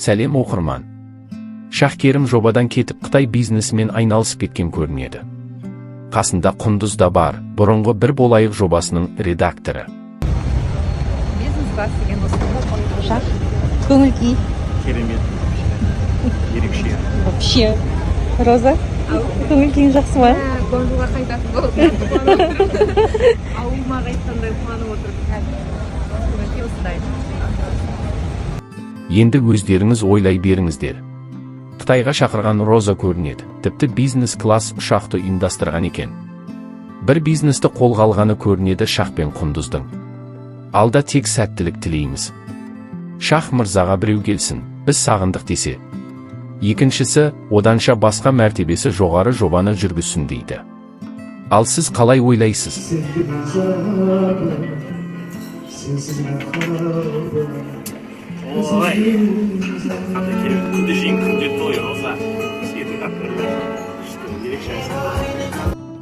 Сәлем оқырман. Шахкерім жобадан кетіп Қытай бизнесімен айналысып кеткен көрінеді. Қасында Құндыз да бар, бұрынғы бір болайық жобасының редакторы. Бизнес-класс деген осында шах, көңіл-күй. Керемет. Ерекше. Вообще. Роза, көңіл-күйің жақсы ма? Гонжуға қайтатын болып. Ауылыма қайтқандай қуанып отырып. Көңіл-күй осындай. Енді өздеріңіз ойлай беріңіздер. Қытайға шақырған Роза көрінеді, тіпті бизнес-класс ұшақты ұйымдастырған екен. Бір бизнесті қолға алғаны көрінеді Шах пен Құндыздың. Алда тек сәттілік тілейміз. Шах мырзаға біреу келсін, біз сағындық десе. Екіншісі, оданша басқа мәртебесі жоғары жобаны жүргізсін дейді. Ал сіз қалай ойлайсыз? Ой, қандай керемет. Күнде жиын, күнде той, Роза. Сенің что ерекше.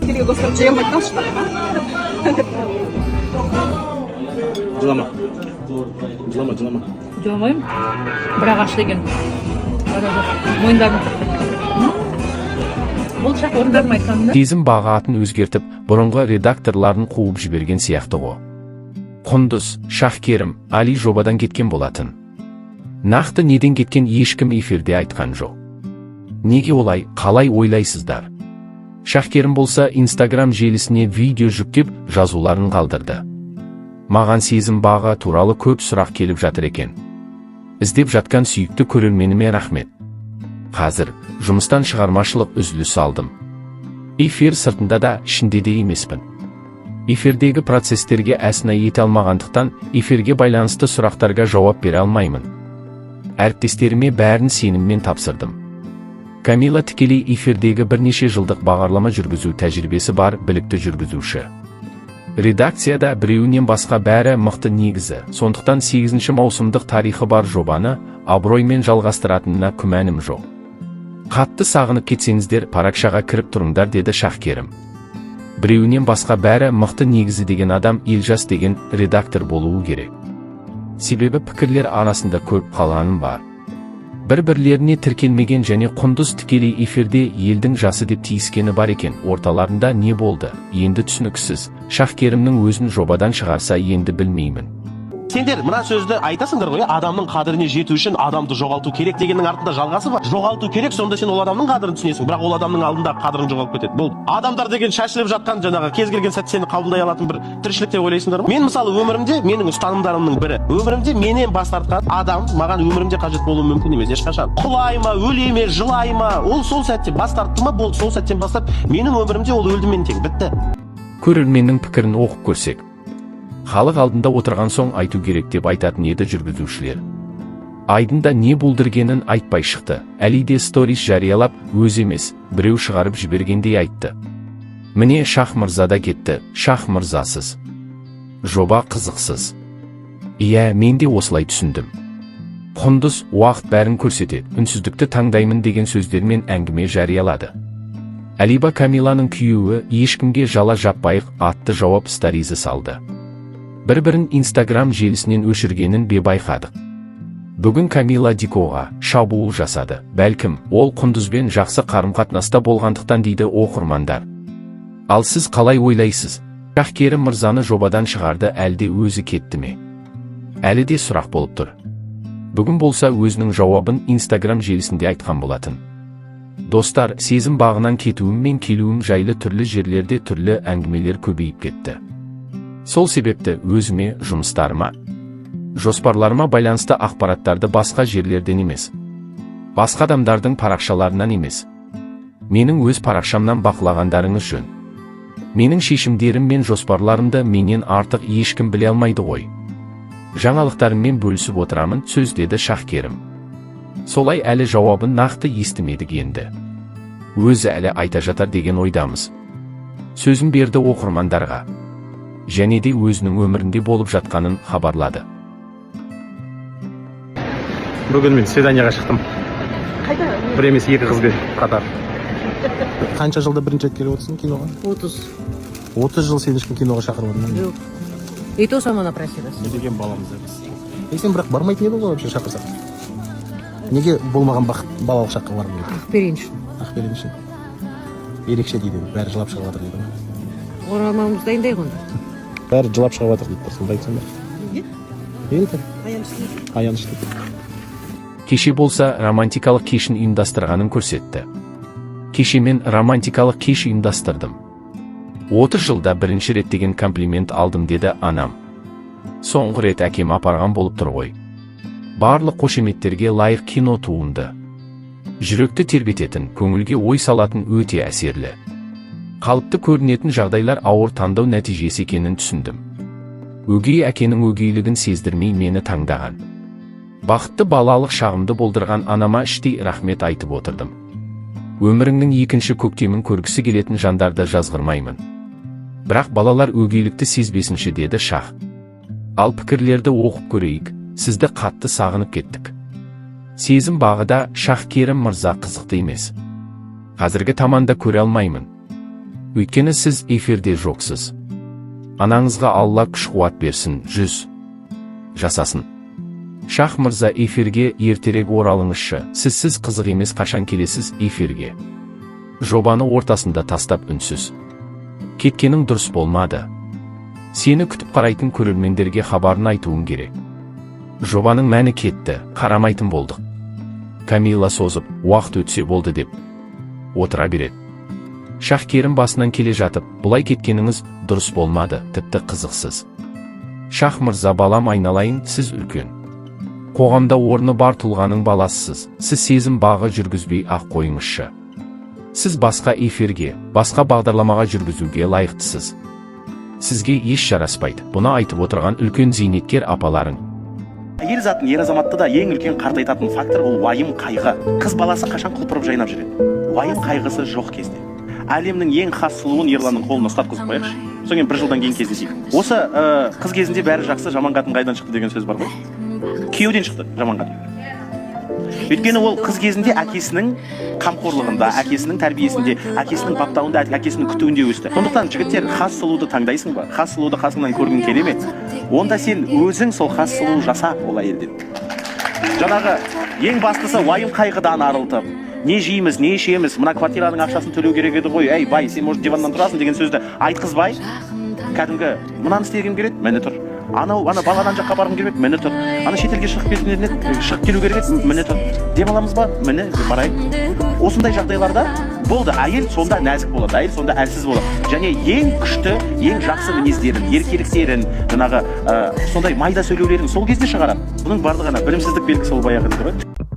Тебе гостер чем айтқан шықпады Жылама. Жылама. Жыламаймын. Бірақ аш деген. Мойындарын бұл шақ орындарын айтқанында. Сезім баға атын өзгертіп, бұрынғы редакторларын қуып жіберген сияқты ғой. Құндыз, Шахкерім, Али жобадан кеткен болатын. Нақты неден кеткен ешкім эфирде айтқан жоқ. Неге олай, қалай ойлайсыздар? Шахкерім болса Инстаграм желісіне видео жүктеп жазуларын қалдырды. Маған сезім баға туралы көп сұрақ келіп жатыр екен. Іздеп жатқан сүйікті көрерменіме рахмет. Қазір жұмыстан шығармашылық үзіліс алдым. Эфир сыртында да ішінде де емеспін. Эфирдегі процестерге әсіна ете алмағандықтан эфирге байланысты сұрақтарға жауап бере алмаймын. Әріптестеріме бәрін сеніммен тапсырдым. Камила тікелей эфирдегі бірнеше жылдық бағдарлама жүргізу тәжірибесі бар білікті жүргізуші. Редакцияда біреуінен басқа бәрі мықты негізі, сондықтан 8-ші маусымдық тарихы бар жобаны абыроймен жалғастыратынына күмәнім жоқ. Қатты сағынып кетсеңіздер парақшаға кіріп тұрыңдар деді Шахкерім. Біреуінен басқа бәрі мықты негізі деген адам Елжас деген редактор болуы керек. Себебі пікірлер арасында көп қаланым бар. Бір-бірлеріне тіркелмеген және Құндыз тікелей эфирде елдің жасы деп тиіскені бар екен. Орталарында не болды? Енді түсініксіз. Шахкерімнің өзін жобадан шығарса енді білмеймін. Сендер мына сөзді айтасыңдар ғой, адамның қадіріне жету үшін адамды жоғалту керек дегеннің артында жалғасы бар. Жоғалту керек, сонда сен ол адамның қадірін түсінесің, бірақ ол адамның алдында қадірің жоғалып кетеді. Бұл адамдар деген шашылып жатқан жаңағы кез келген сәт сені қабылдай алатын бір тіршілік деп ойлайсыңдар ма? Мен мысалы өмірімде менің ұстанымдарымның бірі, өмірімде менен бас тартқан адам маған өмірімде қажет болуы мүмкін емес ешқашан. Құлай ма, өле ме, жылай ма, ол сол сәтте бас тартты ма, болды, сол сәттен бастап менің өмірімде ол өлді мен тең, бітті. Көрерменнің пікірін оқып көрсек. Халық алдында отырған соң айту керек деп айтатын еді жүргізушілер. Айдында не бүлдіргенін айтпай шықты. Әли де сторис жариялап, өз емес, біреу шығарып жібергендей айтты. Міне Шах мырза да кетті. Шах мырзасыз. Жоба қызықсыз. Иә, мен де осылай түсіндім. Құндыз уақыт бәрін көрсетеді, үнсіздікті таңдаймын деген сөздермен әңгіме жариялады. Әлиба Камиланың күйеуі ешкімге жала жаппайық атты жауап сторизі салды. Бір-бірін Инстаграм желісінен өшіргенін байқадық. Бүгін Камила Дикоға шабуыл жасады. Бәлкім, ол Құндызбен жақсы қарым-қатынаста болғандықтан дейді оқырмандар. Ал сіз қалай ойлайсыз? Шахкерім мырзаны жобадан шығарды, әлде өзі кетті ме? Әлі де сұрақ болып тұр. Бүгін болса өзінің жауабын Инстаграм желісінде айтқан болатын. Достар, сезім бағынан кетуім мен келуім жайлы түрлі жерлерде түрлі әңгімелер көбейіп кетті. Сол себепті өзіме, жұмыстарыма, жоспарларыма байланысты ақпараттарды басқа жерлерден емес, басқа адамдардың парақшаларынан емес, менің өз парақшамнан бақылағандарыңыз жөн. Менің шешімдерім мен жоспарларымды менен артық ешкім біле алмайды ғой. Жаңалықтарыммен бөлісіп отырамын, сөз деді Шахкерім. Солай әлі жауабын нақты естімедік енді. Өзі әлі айта жатар деген ойдамыз. Сөзін берді оқырмандарға. Және де өзінің өмірінде болып жатқанын хабарлады. Бүгін мен свиданияға шықтым. Қайда? Бір емес екі қызбен қатар. Қанша жылда бірінші рет келіп отырсың киноға? 30. 30 жыл сен ешкім киноға шақырмадың. Жоқ. И то сама напросилась. Не деген баламыз біз. Сен бірақ бармайтын едің ғой вообще шақырсақ. Неге болмаған бақыт балалық шаққа барғым келді? Ақберен үшін. Ақберен үшін. Ерекше дейді, бәрі жылап шығып жатыр дейді. Оралмауымыз дайындай ғой. Бәрі жылап шығып жатыр дейді, сонда айтсам ба? Неге? Аянышты. Кеше болса романтикалық кешін ұйымдастырғанын көрсетті. Кеше мен романтикалық кеш ұйымдастырдым. 30 жылда бірінші рет деген комплимент алдым деді анам. Соңғы рет әкем апарған болып тұр ғой. Барлық қошеметтерге лайық кино туынды. Жүректі тербететін, көңілге ой салатын өте әсерлі. Қалыпты көрінетін жағдайлар ауыр таңдау нәтижесі екенін түсіндім. Өгей әкенің өгейлігін сездірмей мені таңдаған. Бақытты балалық шағымды болдырған анама іштей рахмет айтып отырдым. Өміріңнің екінші көктемін көргісі келетін жандарды жазғырмаймын. Бірақ балалар өгейлікті сезбесінші деді Шах. Ал пікірлерді оқып көрейік, сізді қатты сағынып кеттік. Сезім бағыда Шах Керім мырза қызықты емес. Қазіргі таманда көре алмаймын. Өйткені сіз эфирде жоқсыз. Анаңызға Алла күш-қуат берсін, 100 жасасын. Шах мырза эфирге ертерек оралыңызшы, сізсіз қызық емес қашан келесіз эфирге. Жобаны ортасында тастап үнсіз. Кеткенің дұрыс болмады. Сені күтіп қарайтын көрермендерге хабарын айтуың керек. Жобаның мәні кетті, қарамайтын болдық. Камила созып, уақыт өтсе болды деп отыра береді. Шах Керім басынан келе жатып, бұлай кеткеніңіз дұрыс болмады, тіпті қызықсыз. Шах мырза балам айналайын, сіз үлкен. Қоғамда орны бар тұлғаның баласысыз, сіз сезім бағы жүргізбей ақ қойыңызшы. Сіз басқа эфирге, басқа бағдарламаға жүргізуге лайықтысыз. Сізге еш жараспайды, бұны айтып отырған үлкен зейнеткер апаларың. Әйел затын ер азаматты да ең үлкен қартайтатын фактор ол уайым қайғы. Қыз баласы қашан құлпырып жайнап жүреді. Уайым қайғысы жоқ кезде. Әлемнің ең хас сұлуын Ерланның қолына ұстатқызып қояйықшы. Содан кейін бір жылдан кейін кездесейік. Осы қыз кезінде бәрі жақсы, жаман қатын қайдан шықты деген сөз бар ғой. Күйеуден шықты жаман қатын. Өйткені ол қыз кезінде әкесінің қамқорлығында, әкесінің тәрбиесінде, әкесінің баптауында, әкесінің күтуінде өсті. Сондықтан жігіттер хас сұлуды таңдайсың ба? Хас сұлуды қасыңнан көргің келе ме? Онда сен өзің сол хас сұлу жаса ол әйелден. Жаңағы ең бастысы уайым қайғыдан арылтып, не жейміз, не ішеміз, мына квартираның ақшасын төлеу керек еді ғой, әй бай, сен может диваннан тұрасың деген сөзді айтқызбай, кәдімгі мынаны істегім келеді, міне тұр. Ана баладан жаққа барғым келмек, міне тұр. Ана шетелге шығып келу керек еді, міне тұр. Демаламыз ба? Міне барайық. Осындай жағдайларда болды, әйел сонда нәзік болады, әйел сонда әлсіз болады. Және ең күшті, ең жақсы мінездерін, еркеліктерін, жаңағы сондай майда сөйлеулерін сол кезде шығарады. Бұның барлығына білімсіздік белгісі ол баяғы дейді ғой.